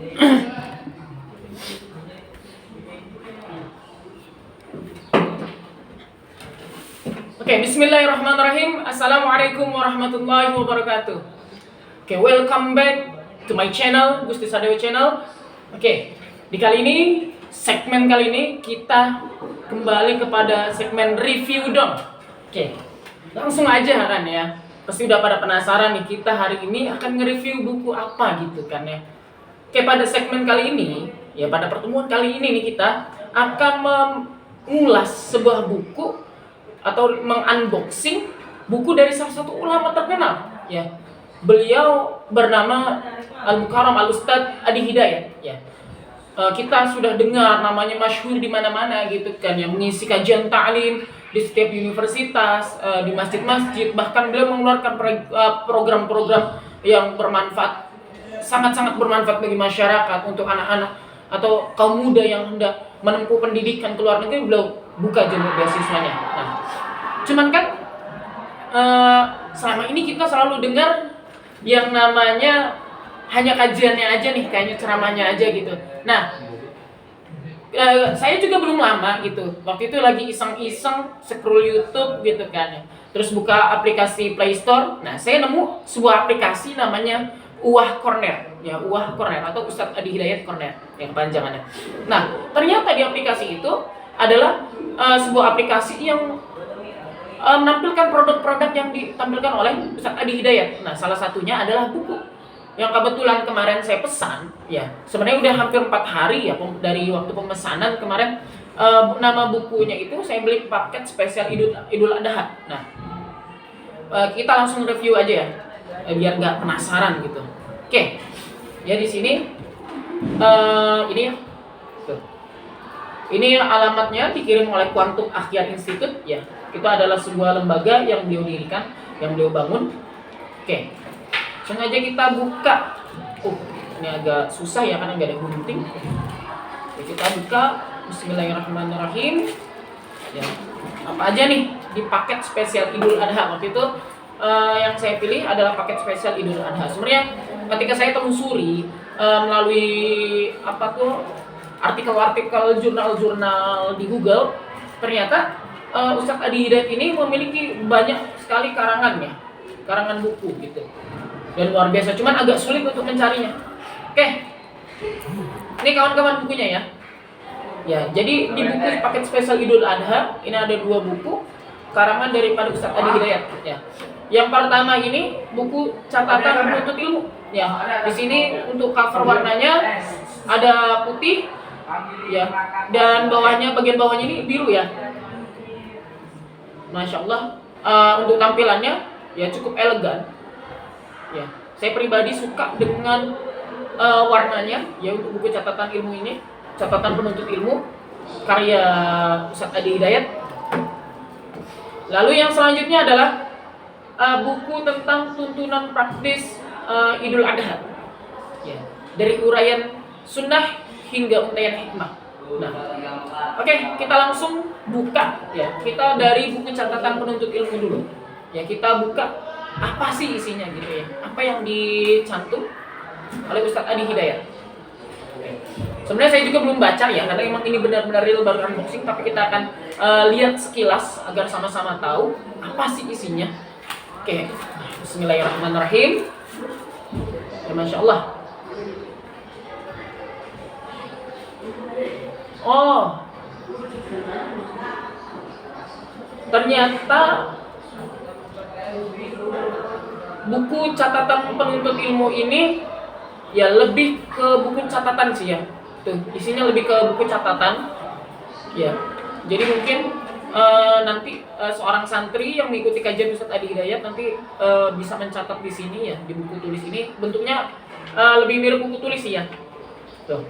Oke, bismillahirrahmanirrahim. Assalamualaikum warahmatullahi wabarakatuh. Oke, welcome back to my channel, Gusti Sadewa Channel. Oke, di segmen kali ini kita kembali kepada segmen review dong. Oke, langsung aja kan ya. Pasti udah pada penasaran nih, kita hari ini akan nge-review buku apa gitu kan ya. Oke, pada segmen kali ini, ya pada pertemuan kali ini nih kita akan mengulas sebuah buku atau mengunboxing buku dari salah satu ulama terkenal ya. Beliau bernama Al-Mukarram Al-Ustadz Adi Hidayat ya. Kita sudah dengar namanya masyhur di mana-mana gitu kan ya, mengisi kajian ta'lim di setiap universitas, di masjid-masjid, bahkan beliau mengeluarkan program-program yang bermanfaat, sangat-sangat bermanfaat bagi masyarakat, untuk anak-anak atau kaum muda yang hendak menempuh pendidikan ke luar negeri. Beliau buka jalur beasiswanya. Nah, cuman kan selama ini kita selalu dengar yang namanya hanya kajiannya aja nih, kayaknya ceramahnya aja gitu. Nah, saya juga belum lama gitu. Waktu itu lagi iseng-iseng scroll YouTube gitu kan ya. Terus buka aplikasi Play Store. Nah, saya nemu sebuah aplikasi namanya Uwah Corner ya, Uwah Corner atau Ustadz Adi Hidayat Corner yang kepanjangannya. Nah, ternyata di aplikasi itu adalah sebuah aplikasi yang menampilkan produk-produk yang ditampilkan oleh Ustadz Adi Hidayat. Nah, salah satunya adalah buku yang kebetulan kemarin saya pesan ya. Sebenarnya udah hampir 4 hari ya dari waktu pemesanan kemarin. Nama bukunya itu saya beli paket spesial Idul Adha. Nah, kita langsung review aja ya, biar nggak penasaran gitu. Oke, ya di sini ini ya. Ini alamatnya dikirim oleh Quantum Akhyar Institute ya. Itu adalah sebuah lembaga yang beliau dirikan, yang beliau bangun. Oke. Sengaja kita buka. Ini agak susah ya karena nggak ada gunting. Oke, kita buka. Bismillahirrahmanirrahim. Ya. Apa aja nih di paket spesial Idul Adha waktu itu? Yang saya pilih adalah paket spesial Idul Adha. Sebenarnya ketika saya telusuri melalui artikel-artikel jurnal-jurnal di Google, ternyata Ustadz Adi Hidayat ini memiliki banyak sekali karangan buku gitu, dan luar biasa. Cuman agak sulit untuk mencarinya. Oke, ini kawan-kawan bukunya ya. Ya, jadi di buku paket spesial Idul Adha ini ada 2 buku karangan daripada Ustadz Adi Hidayat ya. Yang pertama ini buku catatan penuntut ilmu ya. Di sini untuk cover warnanya ada putih ya, dan bagian bawahnya ini biru ya. Masya Allah, untuk tampilannya ya cukup elegan ya. Saya pribadi suka dengan warnanya ya untuk buku catatan ilmu ini, catatan penuntut ilmu karya Ustadz Adi Hidayat. Lalu yang selanjutnya adalah buku tentang tuntunan praktis Idul Adha ya, dari uraian sunnah hingga untaian hikmah. Nah, oke, kita langsung buka ya. Kita dari buku catatan penuntut ilmu dulu ya. Kita buka apa sih isinya gitu ya, apa yang dicantum oleh Ustadz Adi Hidayat. Sebenarnya saya juga belum baca ya, karena emang ini benar-benar real baru unboxing. Tapi kita akan lihat sekilas agar sama-sama tahu apa sih isinya. Oke, bismillahirrahmanirrahim. Ya, Masya Allah. Oh, ternyata buku catatan penuntut ilmu ini ya lebih ke buku catatan sih ya. Tuh, isinya lebih ke buku catatan ya. Jadi mungkin nanti seorang santri yang mengikuti kajian Ustadz Adi Hidayat nanti bisa mencatat di sini ya, di buku tulis ini. Bentuknya lebih mirip buku tulis sih ya. Tuh.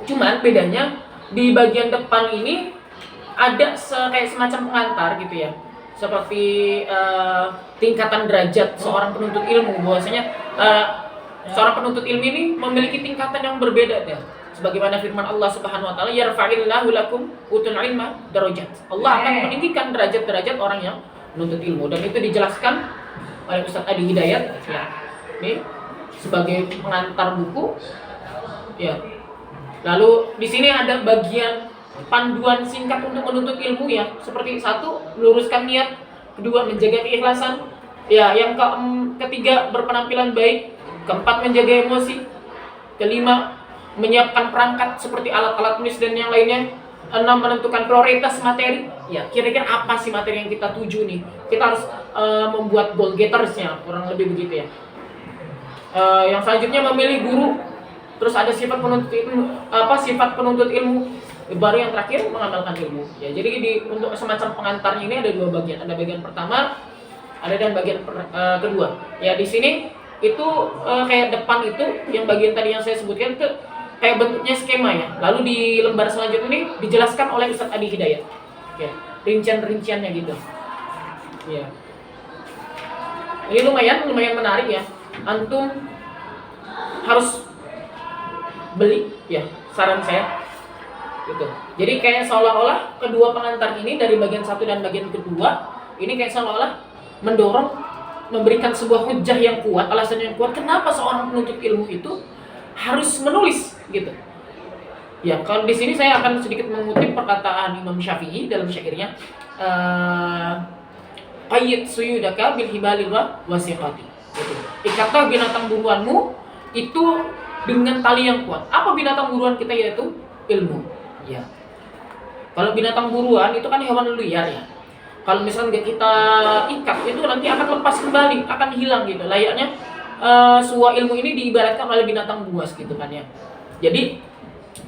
Cuman bedanya di bagian depan ini ada kayak semacam pengantar gitu ya, seperti tingkatan derajat seorang penuntut ilmu. Bahwasanya seorang penuntut ilmu ini memiliki tingkatan yang berbeda ya. Sebagaimana firman Allah Subhanahu wa taala, yarfa'illahu lakum utul ilma darajat. Allah akan meninggikan derajat-derajat orang yang menuntut ilmu, dan itu dijelaskan oleh Ustadz Adi Hidayat ya. Ini sebagai pengantar buku Ya. Lalu di sini ada bagian panduan singkat untuk menuntut ilmu ya. Seperti satu, luruskan niat, kedua, menjaga keikhlasan, ya, yang ketiga, berpenampilan baik, keempat, menjaga emosi, kelima, menyiapkan perangkat seperti alat-alat tulis dan yang lainnya, enam, menentukan prioritas materi. Ya, kira-kira apa sih materi yang kita tuju nih? Kita harus membuat goal gettersnya, kurang lebih begitu ya. Yang selanjutnya memilih guru. Terus ada sifat penuntut ilmu, baru yang terakhir mengamalkan ilmu. Ya, jadi untuk semacam pengantarnya ini ada dua bagian. Ada bagian pertama, ada dan bagian kedua. Ya, di sini itu kayak depan itu yang bagian tadi yang saya sebutkan itu kayak bentuknya skema ya. Lalu di lembar selanjutnya ini dijelaskan oleh Ustadz Adi Hidayat. Ya, rincian-rinciannya gitu. Ya. Ini lumayan menarik ya. Antum harus beli ya, saran saya gitu. Jadi kayak seolah-olah kedua pengantar ini dari bagian satu dan bagian kedua ini kayak seolah-olah mendorong, memberikan sebuah hujah yang kuat, alasan yang kuat kenapa seorang penuntut ilmu itu harus menulis gitu. Ya, kalau di sini saya akan sedikit mengutip perkataan Imam Syafi'i dalam syairnya, qayyid suyudaka bil hibali wa wasiqati. Gitu. Ikatlah binatang buruanmu itu dengan tali yang kuat. Apa binatang buruan kita, yaitu ilmu. Ya. Kalau binatang buruan itu kan hewan liar ya. Kalau misalnya nggak kita ikat itu nanti akan lepas kembali, akan hilang gitu. Layaknya sebuah ilmu ini diibaratkan oleh binatang buas gitu kan ya. Jadi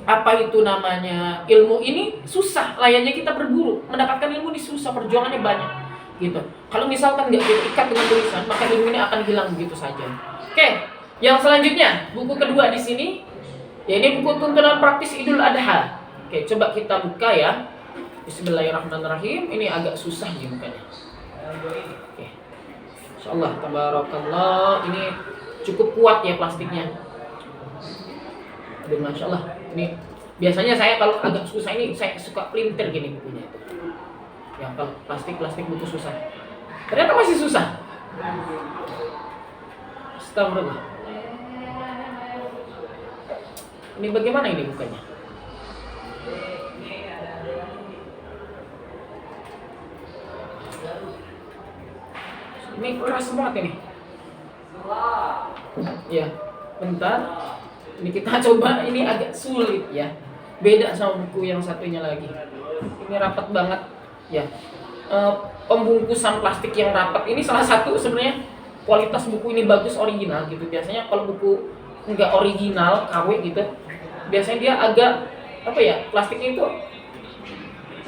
apa itu namanya, ilmu ini susah, layaknya kita berburu. Mendapatkan ilmu ini susah, perjuangannya banyak gitu. Kalau misalkan nggak kita ikat dengan tulisan, maka ilmu ini akan hilang begitu saja. Oke. Yang selanjutnya, buku kedua di sini, ya ini buku tuntunan praktis Idul Adha. Oke, coba kita buka ya. Bismillahirrahmanirrahim. Ini agak susah ya bukanya. Oke. Insyaallah, tabarakallah. Ini cukup kuat ya plastiknya. Aduh, Masya Allah. Ini biasanya saya kalau agak susah ini saya suka printer gini bukunya itu. Ya, kalau plastik buku susah. Ternyata masih susah. Astagfirullah. Ini bagaimana ini bukanya? Ini keras banget ini. Ya, bentar. Ini kita coba, ini agak sulit ya. Beda sama buku yang satunya lagi. Ini rapat banget ya. Pembungkusan plastik yang rapat ini salah satu sebenarnya kualitas buku ini bagus, original gitu. Biasanya kalau buku enggak original, KW gitu, biasanya dia agak apa ya, plastiknya itu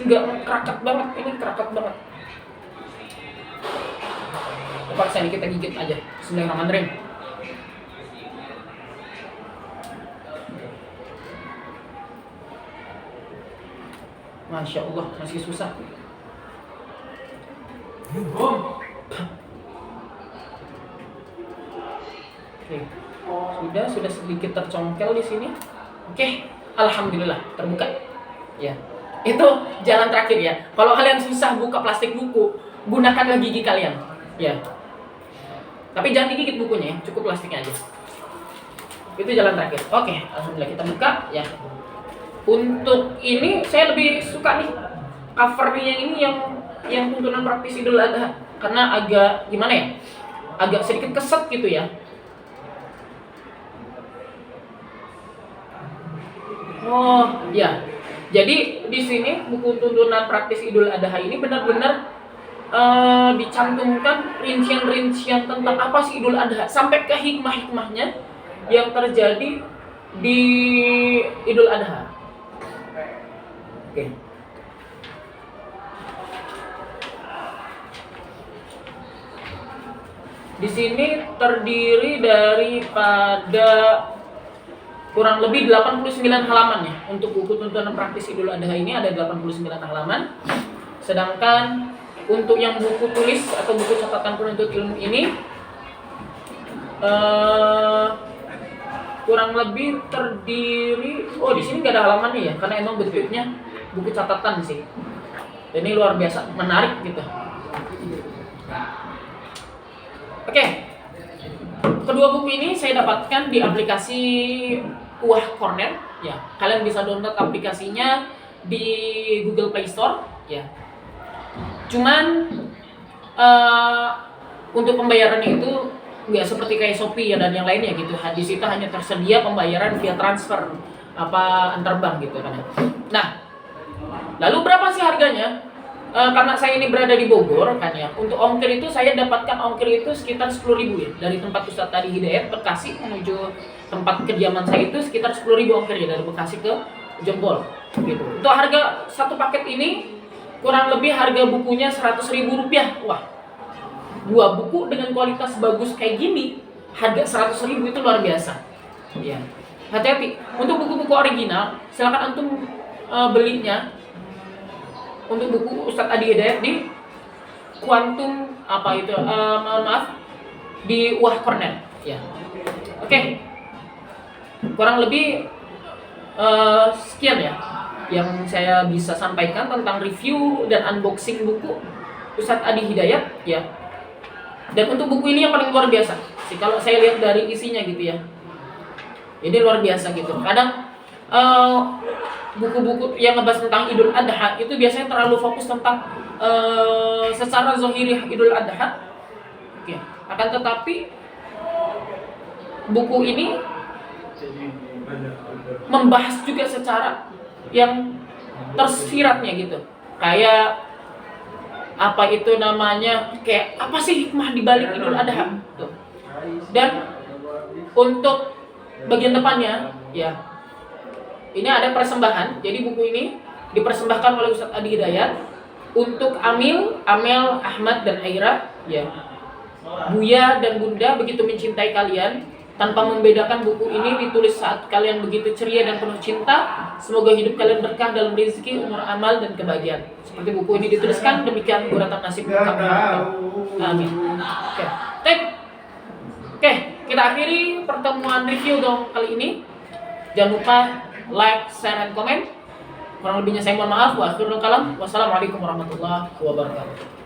enggak kerakat banget. Ini kerakat banget. Terpaksa ini kita gigit aja. Bismillahirrahmanirrahim. Masya Allah, masih susah. Oke. Sudah sedikit tercongkel di sini. Oke, alhamdulillah terbuka. Ya. Itu jalan terakhir ya. Kalau kalian susah buka plastik buku, gunakanlah gigi kalian. Ya. Tapi jangan digigit bukunya, cukup plastiknya aja. Itu jalan terakhir. Oke, alhamdulillah kita buka ya. Untuk ini saya lebih suka nih covernya ini yang tuntunan praktis Idul Adha, karena agak gimana ya, agak sedikit keset gitu ya. Oh ya, jadi di sini buku tuntunan praktis Idul Adha ini benar-benar dicantumkan rincian-rincian tentang apa sih Idul Adha, sampai ke hikmah-hikmahnya yang terjadi di Idul Adha. Oke. Di sini terdiri daripada kurang lebih 89 halaman ya. Untuk buku tuntunan praktis Idul Adha ini ada 89 halaman. Sedangkan untuk yang buku tulis atau buku catatan penuntut ilmu ini kurang lebih terdiri, di sini nggak ada halamannya ya, karena emang bentuknya buku catatan sih. Dan ini luar biasa menarik gitu. Oke. Kedua buku ini saya dapatkan di aplikasi Uwah Corner ya. Kalian bisa download aplikasinya di Google Play Store ya. Cuman untuk pembayarannya itu nggak seperti kayak Shopee ya dan yang lainnya gitu. Di situ hanya tersedia pembayaran via transfer antar bank gitu kan. Nah, lalu berapa sih harganya? Karena saya ini berada di Bogor kan ya. Untuk ongkir itu saya dapatkan ongkir itu sekitar 10.000 ya. Dari tempat Ustadz Adi Hidayat Bekasi menuju tempat kediaman saya itu sekitar 10.000 ongkirnya dari Bekasi ke Jempol gitu. Untuk harga satu paket ini kurang lebih harga bukunya 100.000 rupiah. Wah, 2 buku dengan kualitas bagus kayak gini harga 100.000 itu luar biasa ya. Hati-hati untuk buku-buku original, silakan antum belinya untuk buku Ustadz Adi Hidayat di Quantum di Uwah Corner ya. Oke. Kurang lebih sekian ya yang saya bisa sampaikan tentang review dan unboxing buku Ustadz Adi Hidayat ya. Dan untuk buku ini yang paling luar biasa sih kalau saya lihat dari isinya gitu ya. Jadi luar biasa gitu. Kadang buku-buku yang ngebahas tentang Idul Adha itu biasanya terlalu fokus tentang secara zahiri Idul Adha. Oke. Akan tetapi buku ini membahas juga secara yang tersiratnya gitu. Kayak apa itu namanya, kayak apa sih hikmah di balik Idul Adha tuh. Dan untuk bagian depannya ya, ini ada persembahan. Jadi buku ini dipersembahkan oleh Ustadz Adi Hidayat untuk Amel, Ahmad dan Aira ya. Buya dan Bunda begitu mencintai kalian. Tanpa membedakan, buku ini ditulis saat kalian begitu ceria dan penuh cinta. Semoga hidup kalian berkah dalam rezeki, umur, amal, dan kebahagiaan. Seperti buku ini dituliskan, demikian guratan nasib kami. Amin. Oke, kita akhiri pertemuan review dong kali ini. Jangan lupa like, share, dan komen. Kurang lebihnya saya mohon maaf. Wa akhirul kalam. Wassalamualaikum warahmatullahi wabarakatuh.